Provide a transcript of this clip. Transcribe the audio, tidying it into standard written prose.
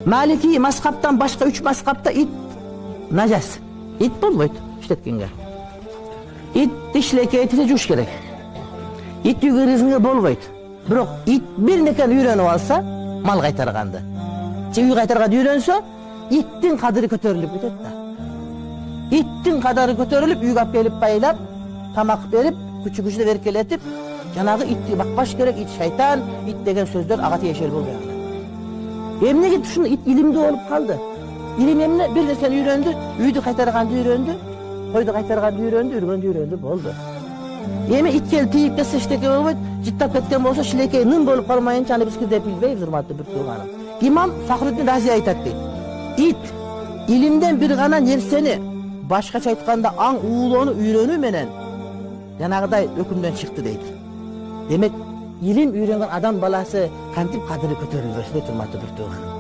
Maliki maskaptan başka 3 maskapta it najas. It bolboyt işletkenge. It dişleke etine juş gerek. It yügürüzünge bolboyt. Bирок it bir neken үйрөнүп alsa mal kaytargandı. Же үй кайтарган үйрөнсө иттин кадыры көтөрүлүп кетет да. Иттин кадыры көтөрүлүп үйгө алып келип байлап, тамак берип, күчү-күчү эркелетип, жанагы итти бакпаш керек, ит шайтан, ит деген сөздөр ага тиешелүү болбой калды. Эмнеге ушуну ит илимдүү болуп калды? Илим эмне? Бир нерсени үйрөндү, үйдү кайтарганды үйрөндү, койду кайтарганды үйрөндү, үргөндү үйрөндү, болду. Эми ит келип тийип кетсе эчтеке болбойт, жыттап кеткен болсо шилекей нын болуп калмайынча аны биз деп билбейбиз, урматтуу бир тууганым. İmam Fahrettin Razi айтат дейт. Ит илимден бир гана нерсени башкача айтканда аң уулоону үйрөнүү менен жанагыдай өкүмдөн чыкты дейт. Демек илим үйрөнгөн адам баласы кантип кадыры көтөрүлбөсүнө, урматтуу бир тууганым.